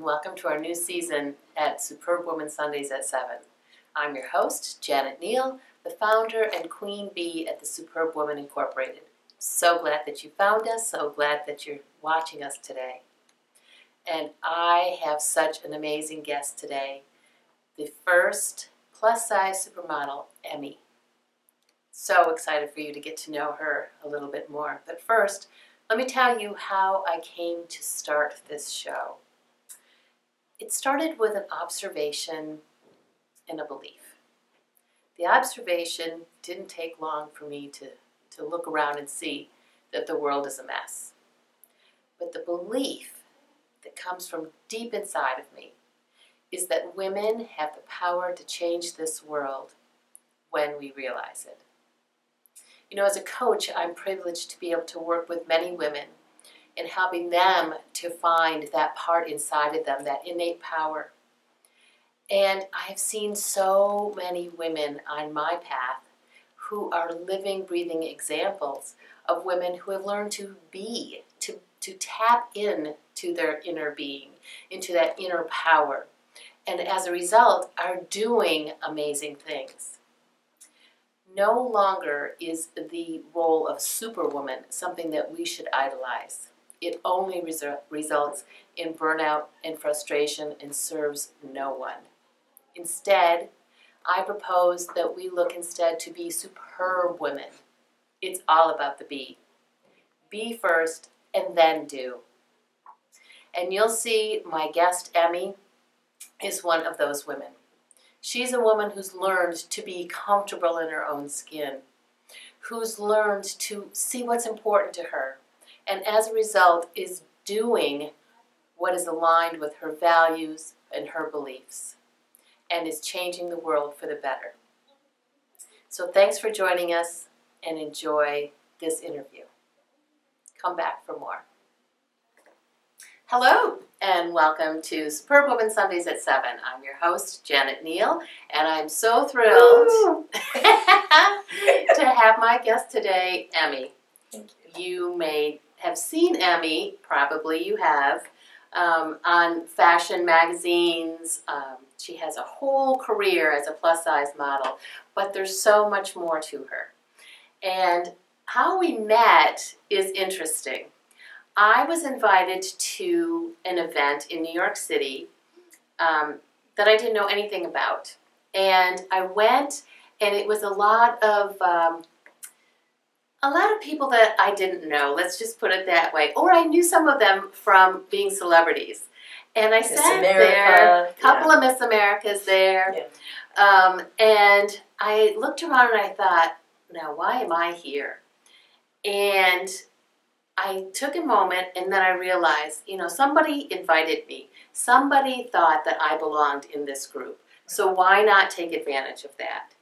and welcome to our new season at Superbwoman Sundays at 7. I'm your host, Janet Neal, the founder and queen bee at the Superwoman Incorporated. So glad that you found us, so glad that you're watching us today. And I have such an amazing guest today, the first plus-size supermodel, Emme. So excited for you to get to know her a little bit more. But first, let me tell you how I came to start this show. It started with an observation and a belief. The observation didn't take long for me to look around and see that the world is a mess. But the belief that comes from deep inside of me is that women have the power to change this world when we realize it. You know, as a coach, I'm privileged to be able to work with many women and helping them to find that part inside of them, that innate power. And I have seen so many women on my path who are living, breathing examples of women who have learned to be, to tap in to their inner being, into that inner power, and as a result are doing amazing things. No longer is the role of Superwoman something that we should idolize. It only results in burnout and frustration and serves no one. Instead, I propose that we look instead to be Superwomen. It's all about the be. Be first and then do. And you'll see my guest, Emme, is one of those women. She's a woman who's learned to be comfortable in her own skin, who's learned to see what's important to her, and as a result is doing what is aligned with her values and her beliefs, and is changing the world for the better. So thanks for joining us, and enjoy this interview. Come back for more. Hello, and welcome to Superbwoman Sundays at 7. I'm your host, Janet Neal, and I'm so thrilled to have my guest today, Emme. Thank you. You may have seen Emme, probably you have, on fashion magazines. She has a whole career as a plus-size model, but there's so much more to her. And how we met is interesting. I was invited to an event in New York City that I didn't know anything about. And I went, and it was a lot of people that I didn't know, let's just put it that way. Or I knew some of them from being celebrities. And I sat there, a couple of Miss Americas there, and I looked around and I thought, now why am I here? And I took a moment and then I realized, you know, somebody invited me. Somebody thought that I belonged in this group. So why not take advantage of that?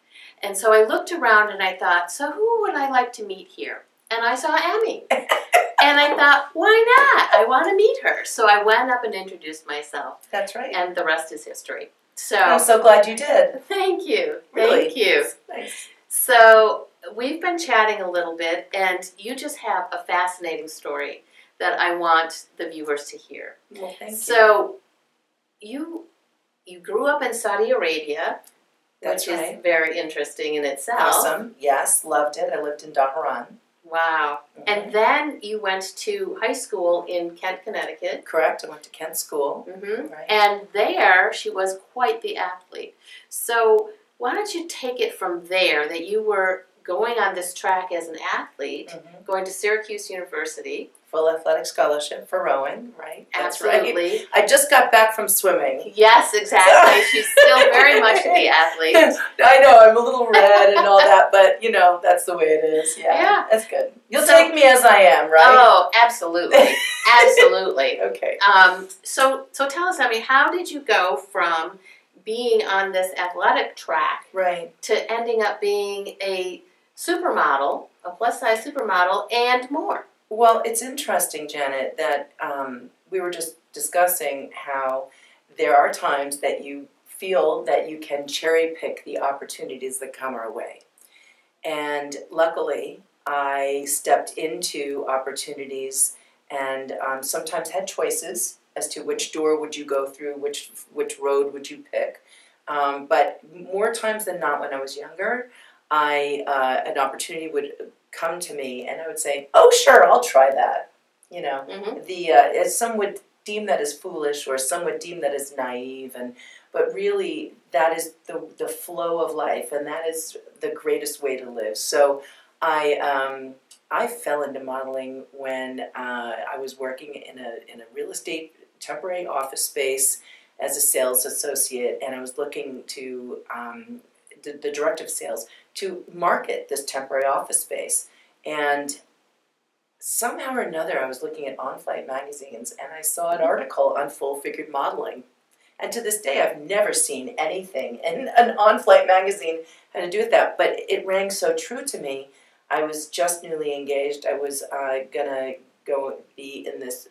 And so I looked around and I thought, so who would I like to meet here? And I saw Emme. And I thought, why not? I want to meet her. So I went up and introduced myself. That's right. And the rest is history. So I'm so glad you did. Thank you. Really? Thank you. Nice. So we've been chatting a little bit, and you just have a fascinating story that I want the viewers to hear. Well, thank you. So you grew up in Saudi Arabia, That's which right. is very interesting in itself. Awesome. Yes, loved it. I lived in Dhahran. Wow. Mhm. And then you went to high school in Kent, Connecticut. Correct. I went to Kent School. Mm-hmm. Right. And there she was quite the athlete. So why don't you take it from there, that you were going on this track as an athlete, going to Syracuse University. Full athletic scholarship for rowing, right? That's Absolutely. right. I just got back from swimming. Yes, exactly. She's still very much the athlete. I know, I'm a little red and all that, but you know, that's the way it is. Yeah. That's good. You'll take me as I am, right? Oh, absolutely. Absolutely. Okay. So tell us, I mean, how did you go from being on this athletic track to ending up being a supermodel, a plus-size supermodel, and more? Well, it's interesting, Janet, that we were just discussing how there are times that you feel that you can cherry pick the opportunities that come our way. And luckily, I stepped into opportunities and sometimes had choices as to which door would you go through, which road would you pick. But more times than not, when I was younger, an opportunity would come to me, and I would say, "Oh, sure, I'll try that." You know, some would deem that as foolish, or some would deem that as naive, but really, that is the flow of life, and that is the greatest way to live. So, I fell into modeling when I was working in a real estate temporary office space as a sales associate, and I was looking to the director of sales to market this temporary office space. And somehow or another, I was looking at on-flight magazines, and I saw an article on full-figured modeling. And to this day, I've never seen anything in an on-flight magazine had to do with that. But it rang so true to me. I was just newly engaged. I was going to go be in this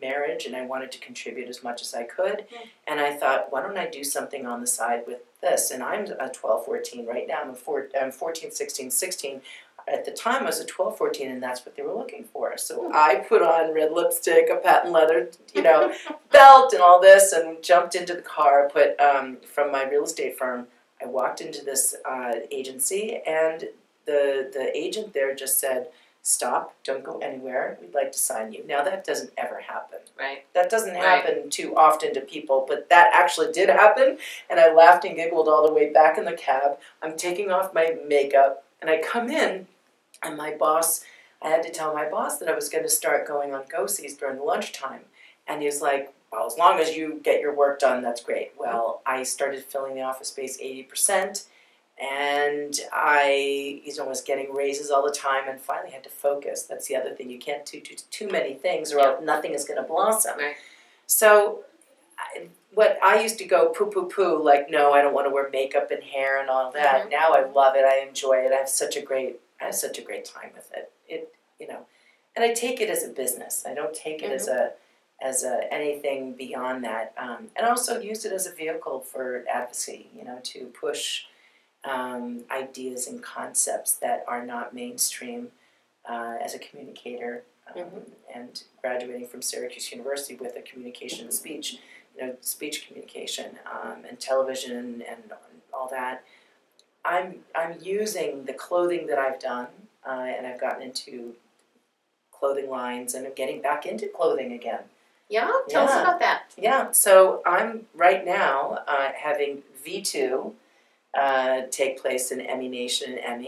marriage, and I wanted to contribute as much as I could. And I thought, why don't I do something on the side with this? And I'm a 12, 14 right now. I'm 14, 16, 16. At the time, I was a 12, 14, and that's what they were looking for. So I put on red lipstick, a patent leather, belt, and all this, and jumped into the car. Put from my real estate firm. I walked into this agency, and the agent there just said, "Stop! Don't go anywhere. We'd like to sign you." Now that doesn't ever happen. Right. That doesn't happen too often to people, but that actually did happen, and I laughed and giggled all the way back in the cab. I'm taking off my makeup, and I come in, and my boss, I had to tell my boss that I was going to start going on go-sees during the lunchtime, and he was like, "Well, as long as you get your work done, that's great." Well, I started filling the office space 80%. And I was getting raises all the time, and finally had to focus. That's the other thing. You can't do too many things, or else nothing is going to blossom. Right. So what I used to go poo, like, no, I don't want to wear makeup and hair and all that. Now I love it. I enjoy it. I have such a great time with it. And I take it as a business. I don't take it as a anything beyond that. And I also use it as a vehicle for advocacy. To push ideas and concepts that are not mainstream as a communicator, and graduating from Syracuse University with a communication and speech, speech communication and television and all that. I'm using the clothing that I've done, and I've gotten into clothing lines, and I'm getting back into clothing again. Yeah, tell us about that. Yeah, so I'm right now having V2 take place in Emmy Nation and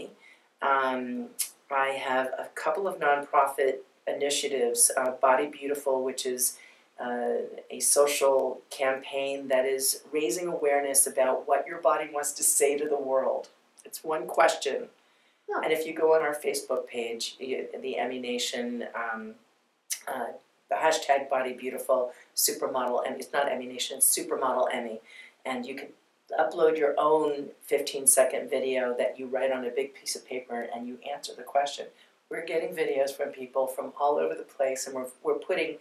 Emme. I have a couple of nonprofit initiatives, Body Beautiful, which is a social campaign that is raising awareness about what your body wants to say to the world. It's one question. Oh. And if you go on our Facebook page, the Emmy Nation, the hashtag Body Beautiful, Supermodel, and it's not Emmy Nation, it's Supermodel Emme, and you can upload your own 15-second video that you write on a big piece of paper, and you answer the question. We're getting videos from people from all over the place, and we're putting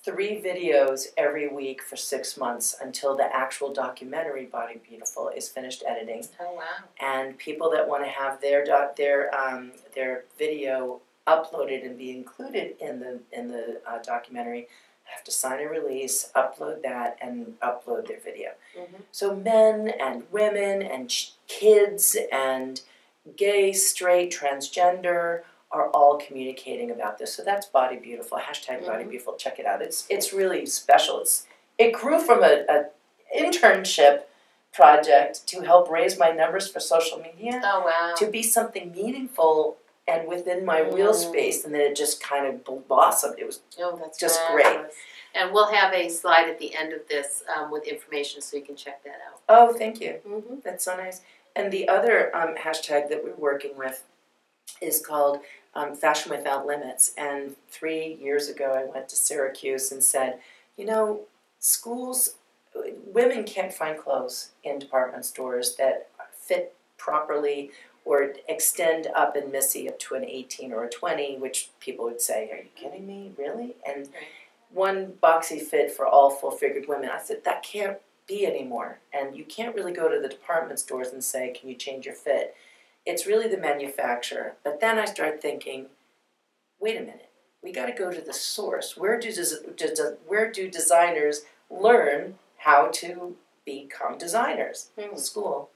3 videos every week for 6 months until the actual documentary Body Beautiful is finished editing. Oh wow! And people that want to have their video uploaded and be included in the documentary have to sign a release, upload that, and upload their video. So men and women and kids and gay, straight, transgender are all communicating about this. So that's Body Beautiful, hashtag Body Beautiful. Check it out. It's really special. It grew from an internship project to help raise my numbers for social media. Oh, wow. To be something meaningful and within my real space, and then it just kind of blossomed. It was just great. And we'll have a slide at the end of this with information so you can check that out. Oh, thank you. That's so nice. And the other hashtag that we're working with is called Fashion Without Limits. And 3 years ago, I went to Syracuse and said, schools, women can't find clothes in department stores that fit properly or extend up in Missy up to an 18 or a 20, which people would say, "Are you kidding me? Really?" And one boxy fit for all full-figured women. I said, that can't be anymore. And you can't really go to the department stores and say, "Can you change your fit?" It's really the manufacturer. But then I started thinking, wait a minute. we got to go to the source. Where do designers learn how to become designers? School.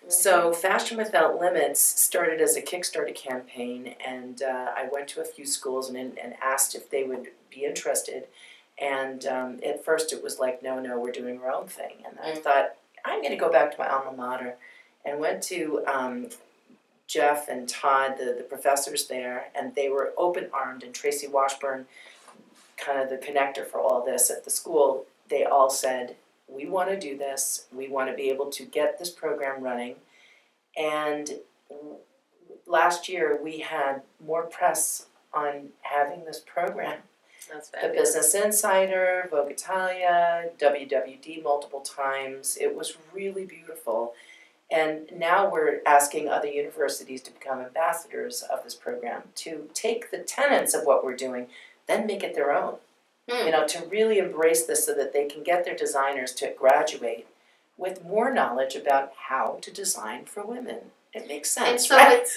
So Fashion Without Limits started as a Kickstarter campaign, and I went to a few schools and asked if they would be interested. And at first it was like, no, we're doing our own thing. And I thought, I'm going to go back to my alma mater, and went to Jeff and Todd, the professors there, and they were open-armed, and Tracy Washburn, kind of the connector for all this at the school, they all said, we want to do this, we want to be able to get this program running. And last year we had more press on having this program. That's The fabulous. Business Insider, Vogue Italia, WWD multiple times. It was really beautiful. And now we're asking other universities to become ambassadors of this program, to take the tenets of what we're doing, then make it their own. You know, to really embrace this so that they can get their designers to graduate with more knowledge about how to design for women. It makes sense, And so right?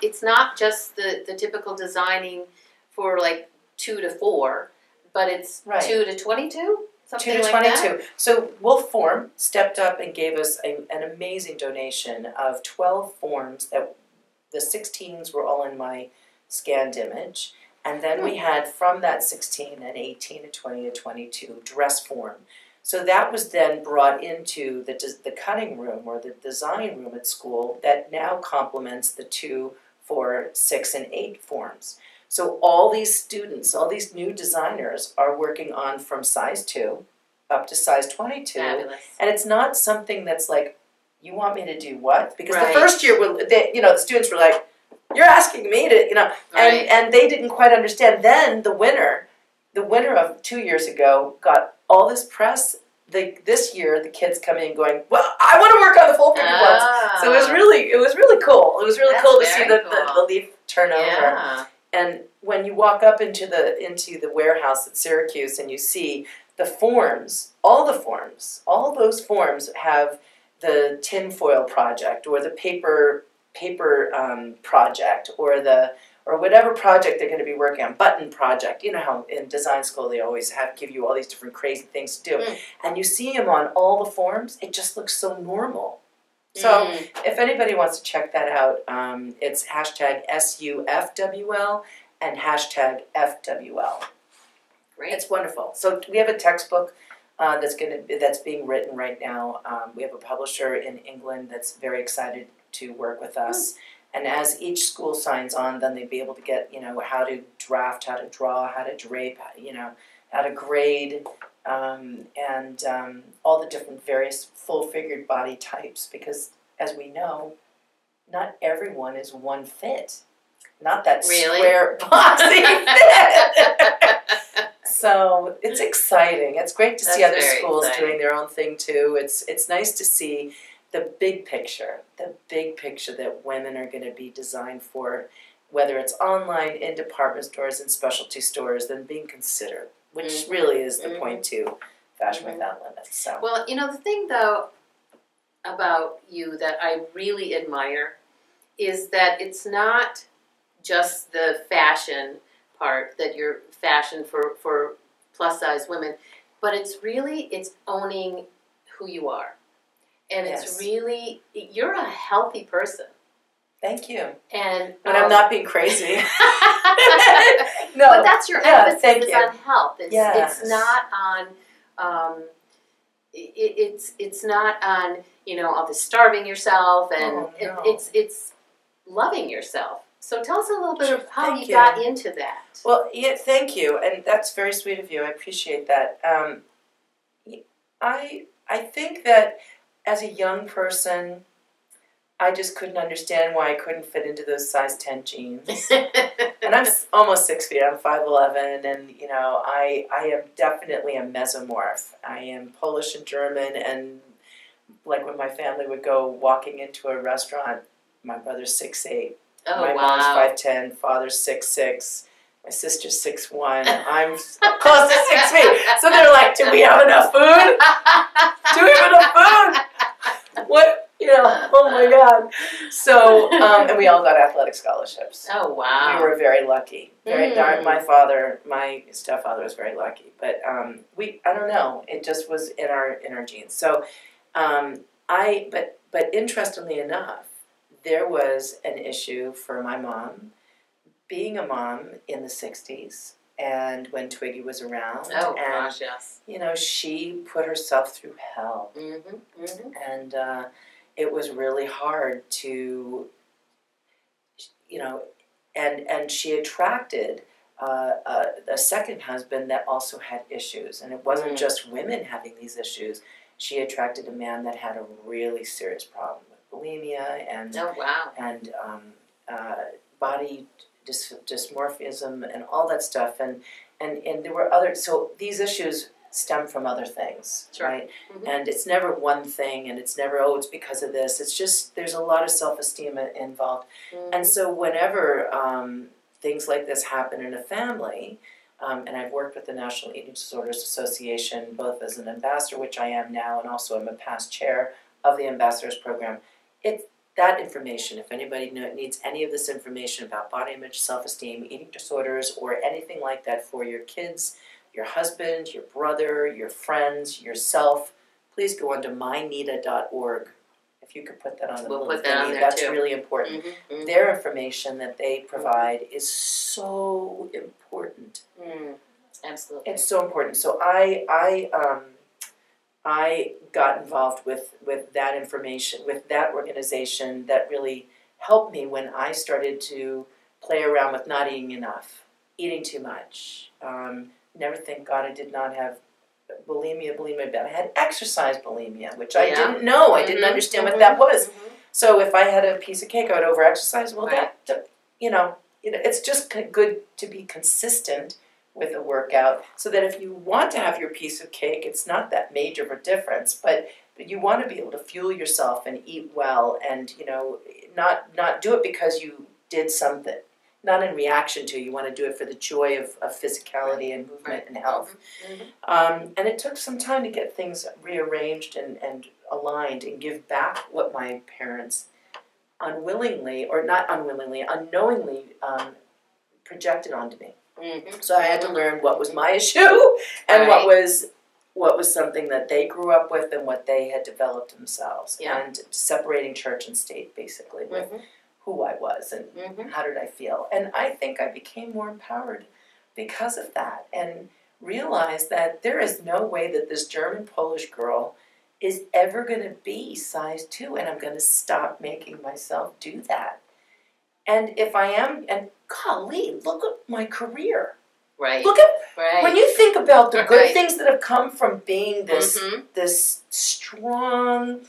it's not just the typical designing for like 2 to 4, but it's 2 to 22, something 2 to like 22. that. So Wolf Form stepped up and gave us an amazing donation of 12 forms that the 16s were all in my scanned image. And then we had from that 16, an 18, a 20, a 22 dress form. So that was then brought into the cutting room or the design room at school that now complements the 2, 4, 6, and 8 forms. So all these students, all these new designers are working on from size 2 up to size 22. Fabulous. And it's not something that's like, you want me to do what? Because Right. the first year, the students were like, you're asking me to, Right. and they didn't quite understand. Then the winner of 2 years ago got all this press. This year, the kids come in going, well, I want to work on the full figure ones. So it was really cool. It was really That's cool to see very the leaf turn over. Yeah. And when you walk up into the warehouse at Syracuse and you see the forms, all those forms have the tinfoil project or the paper project or whatever project they're going to be working on, button project. You know how in design school they always give you all these different crazy things to do. And you see them on all the forms, it just looks so normal. So if anybody wants to check that out, it's hashtag SUFWL and hashtag FWL. Great. It's wonderful. So we have a textbook that's being written right now. We have a publisher in England that's very excited to work with us. And as each school signs on, then they'll be able to get, how to draft, how to draw, how to drape, how to grade, and all the different various full-figured body types. Because, as we know, not everyone is one fit. Not that square, boxy fit. So it's exciting. It's great to see other schools doing their own thing too. It's nice to see the big picture that women are going to be designed for, whether it's online, in department stores, and specialty stores, then being considered, which really is the point to Fashion Without Limits. So. Well, the thing though about you that I really admire is that it's not just the fashion part, that you're fashion for plus size women, but it's owning who you are. And it's really, you're a healthy person. Thank you. And when I'm not being crazy. No, but that's your emphasis is on health. It's not on it's not on all the starving yourself, and it's loving yourself. So tell us a little bit of how you got into that. Well, thank you, and that's very sweet of you. I appreciate that. I think that as a young person, I just couldn't understand why I couldn't fit into those size 10 jeans. And I'm almost 6 feet. I'm 5'11", and I am definitely a mesomorph. I am Polish and German, and like when my family would go walking into a restaurant, my brother's 6'8". Oh, my wow. mom's 5'10", father's 6'6". My sister's 6'1". I'm close to 6 feet. So they're like, do we have enough food? Do we have enough food? What, oh my God. So, and we all got athletic scholarships. Oh, wow. We were very lucky. My stepfather was very lucky. But I don't know, it just was in our genes. So, but interestingly enough, there was an issue for my mom, being a mom in the 60s, and when Twiggy was around. Oh, gosh, yes. She put herself through hell. And it was really hard to, and she attracted a second husband that also had issues. And it wasn't just women having these issues. She attracted a man that had a really serious problem with bulimia and body dysmorphism and all that stuff. And there were other, so these issues stem from other things, right? And it's never one thing, and it's never, it's because of this. It's just, there's a lot of self-esteem involved. And so whenever things like this happen in a family, and I've worked with the National Eating Disorders Association, both as an ambassador, which I am now, and also I'm a past chair of the ambassadors program. That information, if anybody needs any of this information about body image, self-esteem, eating disorders, or anything like that for your kids, your husband, your brother, your friends, yourself, please go on to mynita.org. If you could put that on the We'll put that on there that's too. Really important. Their information that they provide is so important. Absolutely. It's so important. So I got involved with that information, with that organization that really helped me when I started to play around with not eating enough, eating too much. Never thank God I did not have bulimia, but I had exercise bulimia, which I didn't know. I didn't understand what that was. So if I had a piece of cake, I would over-exercise. Well, it's just good to be consistent with a workout, so that if you want to have your piece of cake, it's not that major of a difference, but you want to be able to fuel yourself and eat well, and not do it because you did something, not in reaction to. You want to do it for the joy of physicality and movement and health. And it took some time to get things rearranged and aligned and give back what my parents unknowingly projected onto me. So I had to learn what was my issue and what was something that they grew up with and what they had developed themselves. And separating church and state, basically, with who I was and how did I feel. And I think I became more empowered because of that, and realized that there is no way that this German-Polish girl is ever going to be size 2, and I'm going to stop making myself do that. And if I am, and golly, look at my career. Look at, when you think about the good things that have come from being this strong,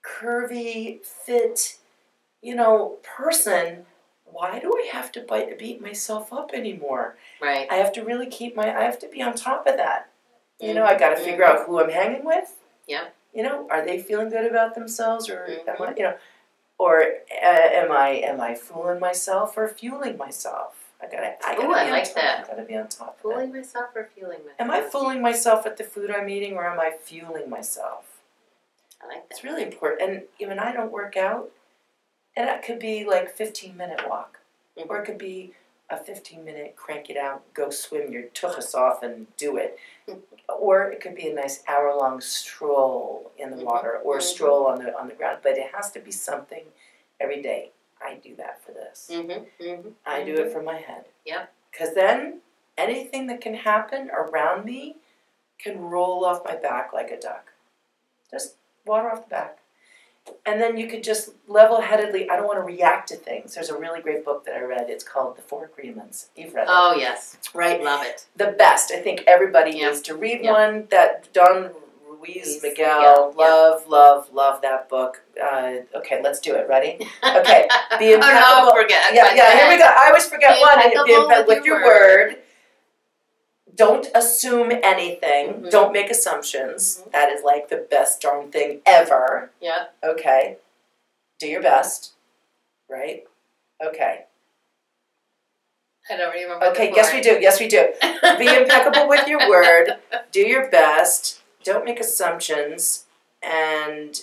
curvy, fit, person, why do I have to beat myself up anymore? I have to really I have to be on top of that. I got to figure out who I'm hanging with. Are they feeling good about themselves, or am I, or am I fooling myself or fueling myself? I like that. I gotta be on top. Fooling myself or fueling myself? Am I fooling myself with the food I'm eating, or am I fueling myself? I like that. It's really important. And even I don't work out, and that could be like 15-minute walk, or it could be a 15-minute crank it out, go swim your tuchus off and do it. Or it could be a nice hour-long stroll in the water, or a stroll on the ground. But it has to be something every day. I do that for this. I do it for my head. Because then anything that can happen around me can roll off my back like a duck. Just water off the back. And then you could just level-headedly, I don't want to react to things. There's a really great book that I read. It's called The Four Agreements. You've read it. Oh, yes. Right? Love it. The best. I think everybody needs to read one. That Don Ruiz Miguel. Love that book. Okay, let's do it. Ready? Okay. Be impeccable. Oh, no, forget. Here we go. I always forget one. Be impeccable with your word. Don't assume anything. Don't make assumptions. That is like the best darn thing ever. Okay. Do your best. Right? Okay. I don't remember. Okay, yes we do. Yes we do. Be impeccable with your word. Do your best. Don't make assumptions. And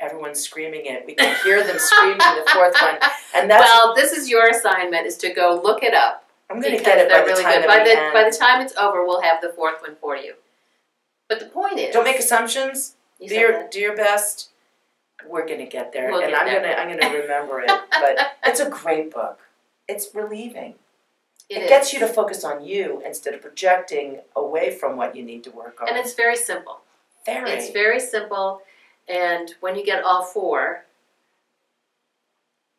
everyone's screaming it. We can hear them screaming the fourth one. And that's, well, this is your assignment, is to go look it up. I'm going to get it by the time that we end. By the time it's over, we'll have the fourth one for you. But the point is, don't make assumptions. Do your best. We're going to get there, We'll and get I'm going to remember it. But it's a great book. It's relieving. It is. gets you to focus on you instead of projecting away from what you need to work on. And it's very simple. It's very simple, and when you get all four,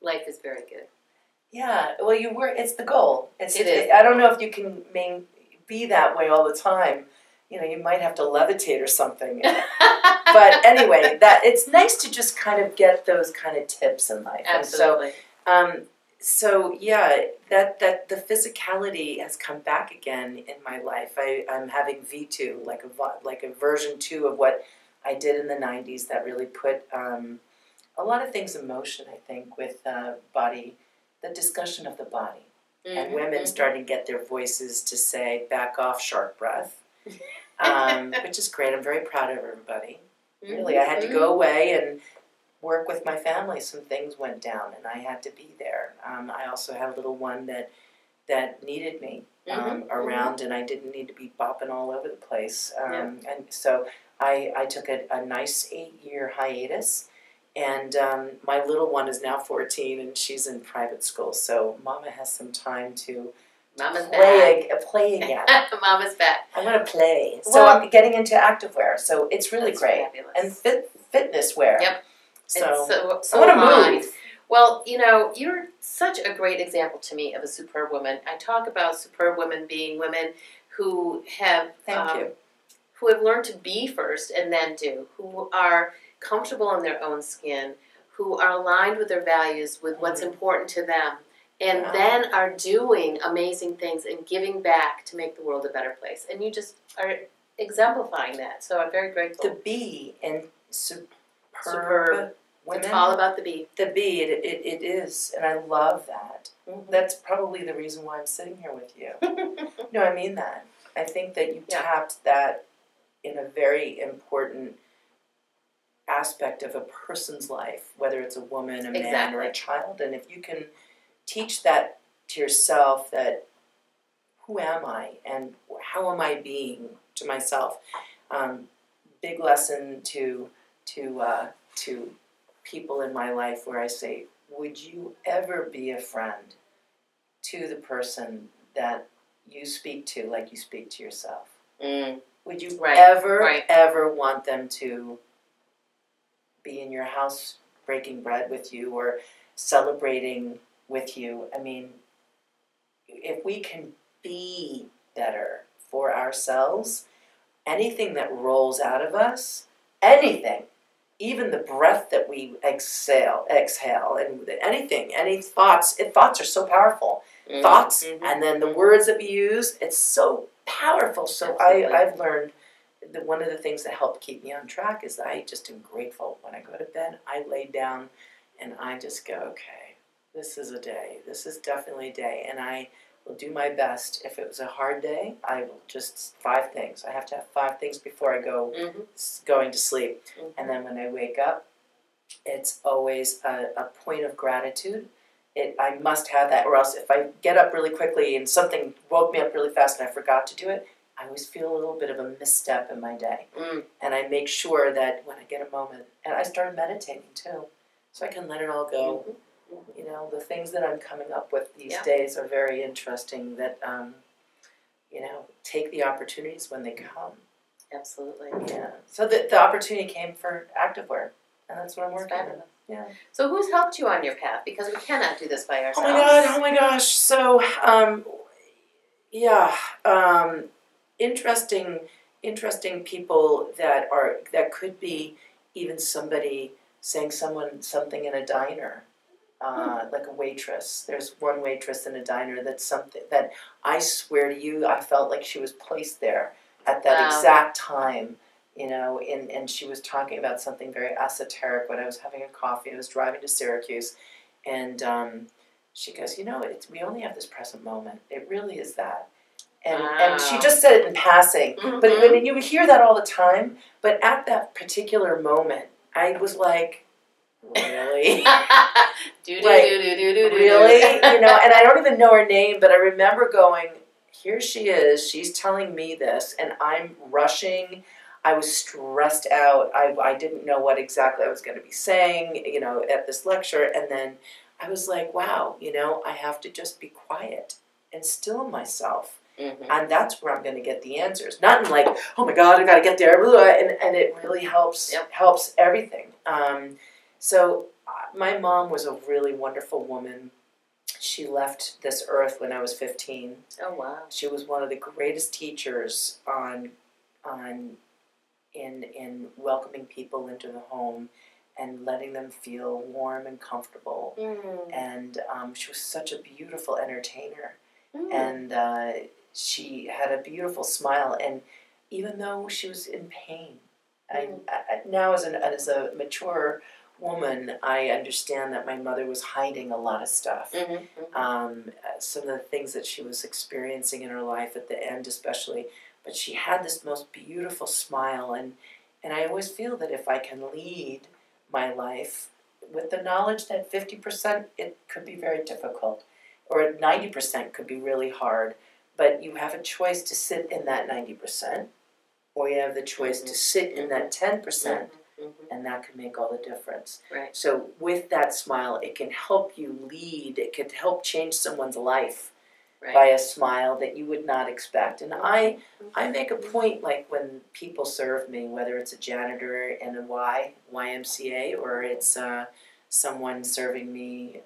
life is very good. Yeah, well, it's the goal. It is. I don't know if you can be that way all the time. You know, you might have to levitate or something. But anyway, it's nice to just kind of get those kind of tips in life. Absolutely. And so yeah, that the physicality has come back again in my life. I'm having V2, like a version 2 of what I did in the 90s that really put a lot of things in motion, I think, with body, the discussion of the body. Mm-hmm, and women starting to get their voices to say, back off, shark breath, which is great. I'm very proud of everybody. Really, I had to go away and work with my family. Some things went down, and I had to be there. I also had a little one that needed me around, and I didn't need to be bopping all over the place. And so I took a nice 8-year hiatus, and my little one is now 14, and she's in private school. So Mama has some time to play again. Mama's back. I'm going to play. So I'm getting into activewear. So it's really great. Fabulous. And fitness wear. Yep. So I want to move. Well, you know, you're such a great example to me of a superb woman. I talk about superb women being women who have who have learned to be first and then do, who are comfortable in their own skin, who are aligned with their values, with what's important to them, and then are doing amazing things and giving back to make the world a better place. And you just are exemplifying that. So I'm very grateful. The bee in Superb. Women. It's all about the bee. The bee, it is, and I love that. That's probably the reason why I'm sitting here with you. No, I mean that. I think that you tapped that in a very important aspect of a person's life, whether it's a woman, a man, or a child. And if you can teach that to yourself, that who am I and how am I being to myself? Big lesson to people in my life where I say, would you ever be a friend to the person that you speak to like you speak to yourself? Would you ever want them to be in your house breaking bread with you or celebrating with you? I mean, if we can be better for ourselves, anything that rolls out of us, anything, even the breath that we exhale, and anything, any thoughts are so powerful. Thoughts, and then the words that we use, it's so powerful. So I've learned that one of the things that helped keep me on track is that I just am grateful. When I go to bed, I lay down and I just go, okay, this is a day. This is definitely a day. And I will do my best. If it was a hard day, I will just 5 things. I have to have 5 things before I go going to sleep. And then when I wake up, it's always a point of gratitude. I must have that, or else if I get up really quickly and something woke me up really fast and I forgot to do it, I always feel a little bit of a misstep in my day. And I make sure that when I get a moment, and I started meditating too, so I can let it all go. You know, the things that I'm coming up with these days are very interesting that, you know, take the opportunities when they come. Absolutely. Yeah. So the opportunity came for activewear, and that's what I'm working on. Yeah. So who's helped you on your path? Because we cannot do this by ourselves. Oh my gosh. So, interesting people that could be even somebody saying something in a diner. Like a waitress. There's one waitress in a diner that's something that I swear to you, I felt like she was placed there at that exact time, you know, and she was talking about something very esoteric when I was having a coffee. I was driving to Syracuse, and she goes, you know, we only have this present moment. It really is that. And she just said it in passing. But when you hear that all the time, but at that particular moment, I was like, really? Really? You know, and I don't even know her name, but I remember going, here she is, she's telling me this, and I'm rushing. I was stressed out. I didn't know what exactly I was going to be saying, you know, at this lecture, and then I was like, wow, you know, I have to just be quiet and still myself. And that's where I'm going to get the answers. Not in like, oh my God, I got to get there, and it really helps helps everything. So my mom was a really wonderful woman. She left this earth when I was 15. Oh wow! She was one of the greatest teachers in welcoming people into the home and letting them feel warm and comfortable. And she was such a beautiful entertainer. And she had a beautiful smile. And even though she was in pain, now as a mature woman, I understand that my mother was hiding a lot of stuff. Some of the things that she was experiencing in her life at the end especially. But she had this most beautiful smile, and I always feel that if I can lead my life with the knowledge that 50% it could be very difficult, or 90% could be really hard, but you have a choice to sit in that 90%, or you have the choice to sit in that 10%, and that can make all the difference. Right. So with that smile, it can help you lead, it could help change someone's life. Right. By a smile that you would not expect. And I make a point, like when people serve me, whether it's a janitor in a YMCA or it's someone serving me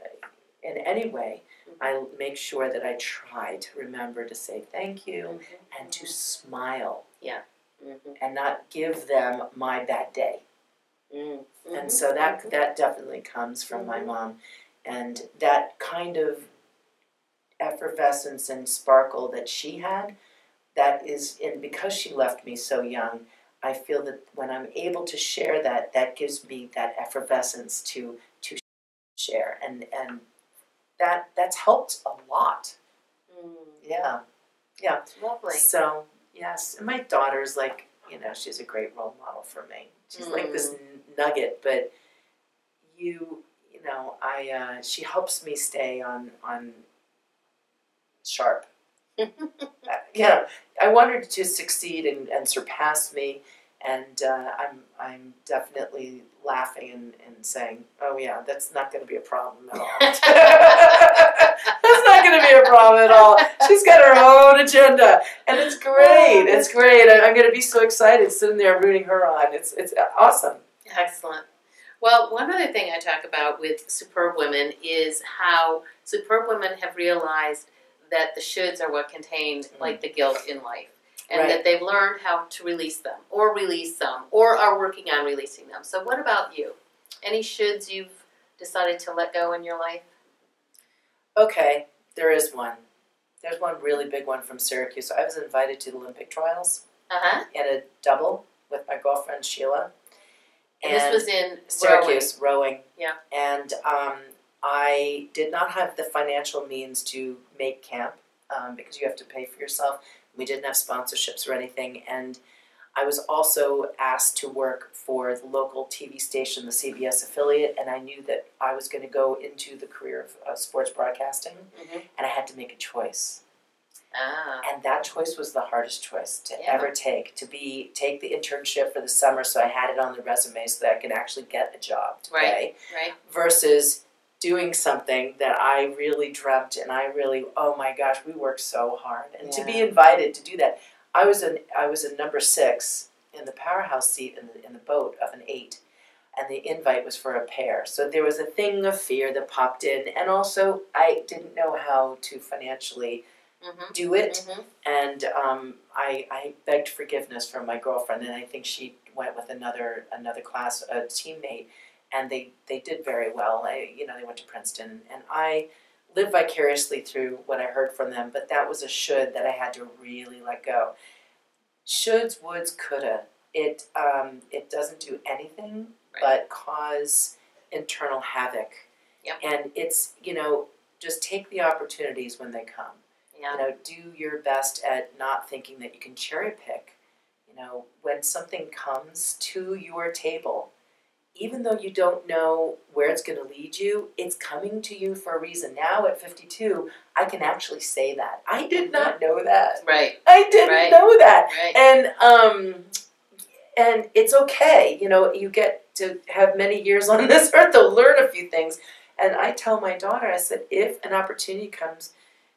in any way, I make sure that I try to remember to say thank you and to smile. Yeah. And not give them my bad day. And so that definitely comes from my mom. And that kind of effervescence and sparkle that she had, that is, and because she left me so young, I feel that when I'm able to share that, that gives me that effervescence to share, and that's helped a lot. Yeah. Lovely. So yes, and my daughter's like, you know, she's a great role model for me. She's like this nugget, but you know, she helps me stay on sharp. Yeah, I want her to succeed and surpass me, and I'm definitely laughing and saying, oh yeah, that's not going to be a problem at all. That's not going to be a problem at all. She's got her own agenda, and it's great. It's great. I'm going to be so excited sitting there rooting her on. It's awesome. Excellent. Well, one other thing I talk about with Superwomen is how Superwomen have realized that the shoulds are what contain like the guilt in life, and that they've learned how to release them, or release some, or are working on releasing them. So what about you? Any shoulds you've decided to let go in your life? Okay, there is one. There's one really big one from Syracuse. I was invited to the Olympic trials in a double with my girlfriend Sheila. And this was in Syracuse, rowing. Yeah. And I did not have the financial means to make camp because you have to pay for yourself. We didn't have sponsorships or anything. And I was also asked to work for the local TV station, the CBS affiliate, and I knew that I was going to go into the career of sports broadcasting, and I had to make a choice. And that choice was the hardest choice to ever take, take the internship for the summer so I had it on the resume so that I could actually get a job today, versus doing something that I really dreamt, and I really, oh my gosh, we worked so hard. And to be invited to do that, I was a number 6 in the powerhouse seat in the boat of an 8, and the invite was for a pair. So there was a thing of fear that popped in, and also I didn't know how to financially do it, and I begged forgiveness from my girlfriend, and I think she went with another class, a teammate, and they did very well. They went to Princeton, and I lived vicariously through what I heard from them, but that was a should that I had to really let go. Shoulds, woulds, coulda. It doesn't do anything but cause internal havoc. And it's, just take the opportunities when they come. Do your best at not thinking that you can cherry pick. When something comes to your table, even though you don't know where it's going to lead you, it's coming to you for a reason. Now at 52, I can actually say that. I did not know that. Right. I didn't know that. Right. And it's okay. You know, you get to have many years on this earth to learn a few things. And I tell my daughter, I said, if an opportunity comes,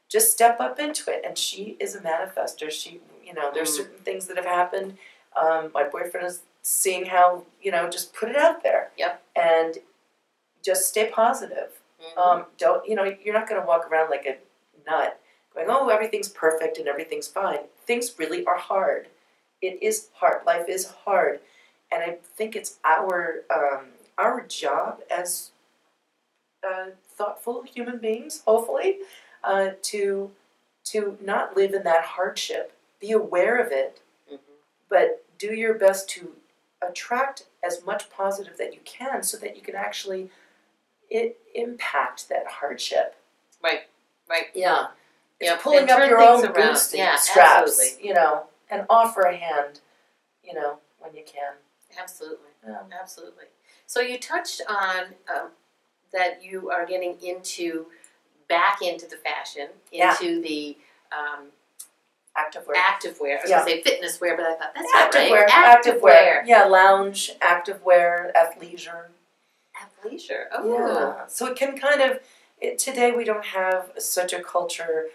just step up into it. And she is a manifester. She, you know, there's certain things that have happened. My boyfriend is seeing how, you know, just put it out there. Yep. And just stay positive. Don't, you know, you're not going to walk around like a nut going, oh, everything's perfect and everything's fine. Things really are hard. It is hard. Life is hard. And I think it's our job as thoughtful human beings, hopefully, to not live in that hardship. Be aware of it, but do your best to attract as much positive that you can so that you can actually impact that hardship. Right, right. Yeah. Yeah, it's pulling up your own straps, absolutely. you know, and offer a hand, you know, when you can. Absolutely. Yeah. Absolutely. So you touched on that you are getting back into the fashion, into the activewear. Activewear. I was going to say fitness wear, but I thought that's activewear. Right. Activewear. Yeah, lounge, activewear, athleisure. Athleisure. Oh. Yeah. So it can kind of, today we don't have such a culture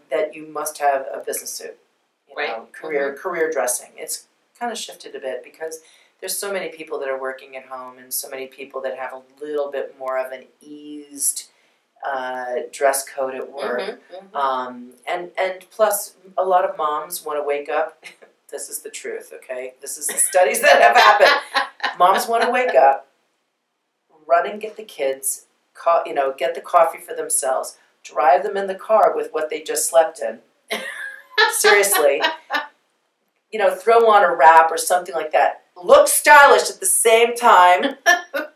that you must have a business suit. You know, career dressing. It's kind of shifted a bit because there's so many people that are working at home and so many people that have a little bit more of an eased dress code at work. And plus, a lot of moms want to wake up. This is the truth, okay? This is the studies that have happened. Moms want to wake up, run and get the kids, you know, get the coffee for themselves, drive them in the car with what they just slept in. Seriously. You know, throw on a wrap or something like that. Look stylish at the same time.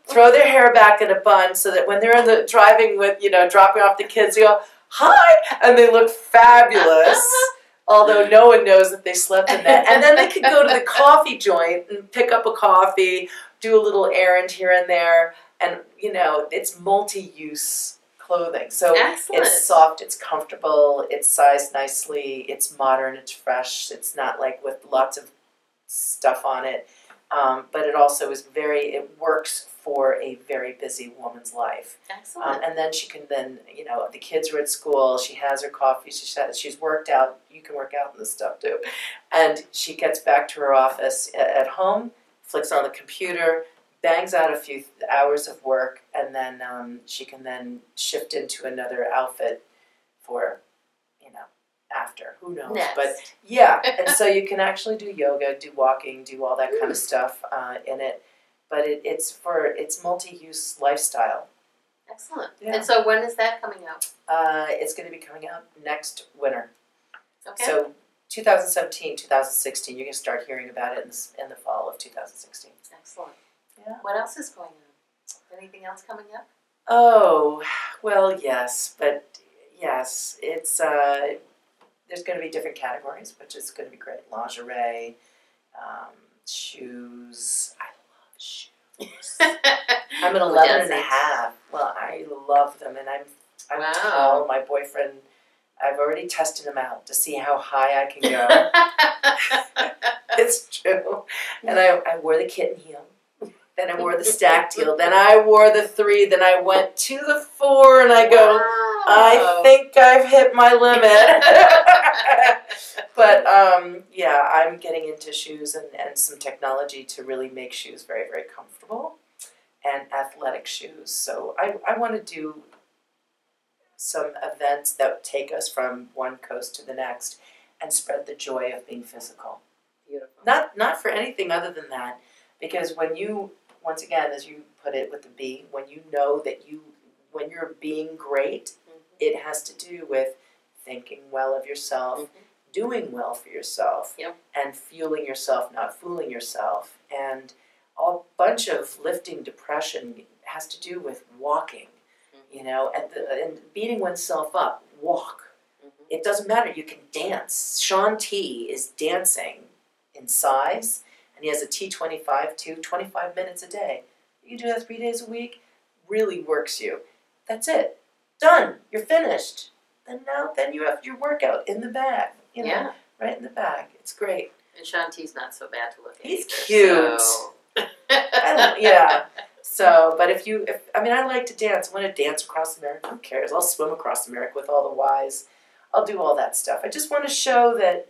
Throw their hair back in a bun so that when they're in the driving with, you know, dropping off the kids, they go, hi, and they look fabulous. Although no one knows that they slept in that. And then they could go to the coffee joint and pick up a coffee, do a little errand here and there. And, you know, it's multi-use clothing. So it's soft, it's comfortable, it's sized nicely, it's modern, it's fresh. It's not like with lots of stuff on it. But it also is it works for a very busy woman's life. Excellent. And then she can you know, the kids are at school, she has her coffee, she's worked out, you can work out in this stuff too. And she gets back to her office at home, flicks on the computer, bangs out a few hours of work, and then she can then shift into another outfit for, you know, after. Who knows? Next. But yeah, and so you can actually do yoga, do walking, do all that kind of stuff in it. But it's multi-use lifestyle. Excellent. Yeah. And so when is that coming out? It's going to be coming out next winter. Okay. So 2017, 2016, you're going to start hearing about it in the fall of 2016. Excellent. Yeah. What else is going on? Anything else coming up? Oh, well, yes. But yes, it's there's going to be different categories, which is going to be great. Lingerie, shoes. I love shoes. I'm an 11 and a half. Well, I love them, and I'm tall. My boyfriend, I've already tested him out to see how high I can go. It's true. And I wore the kitten heel. Then I wore the stacked heel. Then I wore the 3. Then I went to the 4, and I go, I think I've hit my limit. But yeah, I'm getting into shoes and some technology to really make shoes very, very comfortable and athletic shoes. So I want to do some events that take us from one coast to the next and spread the joy of being physical. Beautiful. Not for anything other than that, because when you, once again, as you put it with the B, when you know that when you're being great, it has to do with thinking well of yourself, doing well for yourself, and fueling yourself, not fooling yourself. And a bunch of lifting depression has to do with walking, you know, and beating oneself up. Walk. It doesn't matter. You can dance. Shaun T is dancing in size, and he has a T25 too, 25 minutes a day. You do that 3 days a week, really works you. That's it. Done. You're finished. Then you have your workout in the bag. You know, Yeah. right in the bag. It's great. And Shanti's not so bad to look at. He's either, cute. So. Yeah. So, but I mean, I like to dance. I want to dance across America. Who cares? I'll swim across America with all the Ys. I'll do all that stuff. I just want to show that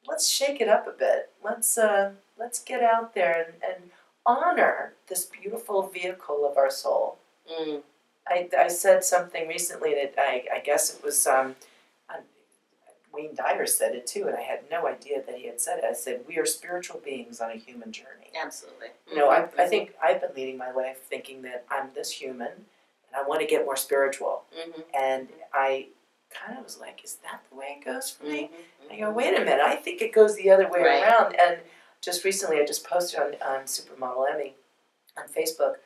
let's shake it up a bit. Let's get out there and honor this beautiful vehicle of our soul. Mm. I said something recently that I guess it was Wayne Dyer said it too, and I had no idea that he had said it. I said, we are spiritual beings on a human journey. Absolutely. You know, I think I've been leading my life thinking that I'm this human, and I want to get more spiritual. Mm-hmm. And I kind of was like, is that the way it goes for me? Mm-hmm. And I go, wait a minute, I think it goes the other way Right. around. And just recently, I just posted on Supermodel Emme on Facebook,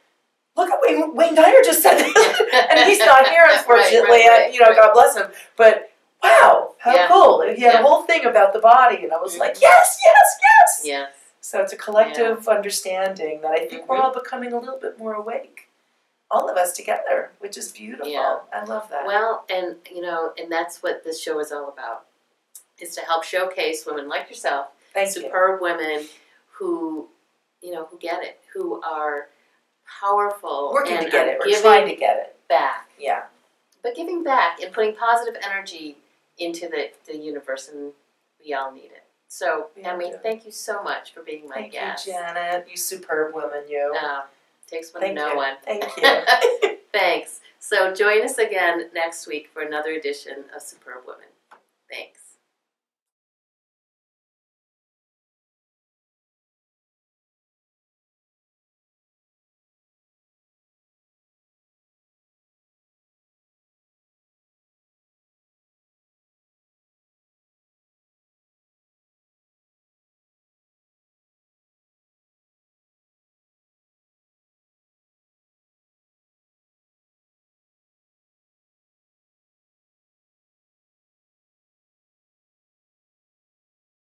look at Wayne Dyer just said that. And he's not here, unfortunately. Right. God bless him. But wow, how cool. He had a whole thing about the body, and I was like, yes. Yes. So it's a collective understanding that I think we're all becoming a little bit more awake. All of us together, which is beautiful. Yeah. I love that. Well, and that's what this show is all about, is to help showcase women like yourself, superb women who get it, who are powerful, working and to get it, or giving trying to get it back. Yeah. But giving back and putting positive energy into the universe, and we all need it. So, Emme, thank you so much for being my guest. Thank you, Janet. You superb woman, you. Takes one to know one. Thank you. Thanks. So join us again next week for another edition of Superbwoman. Thanks.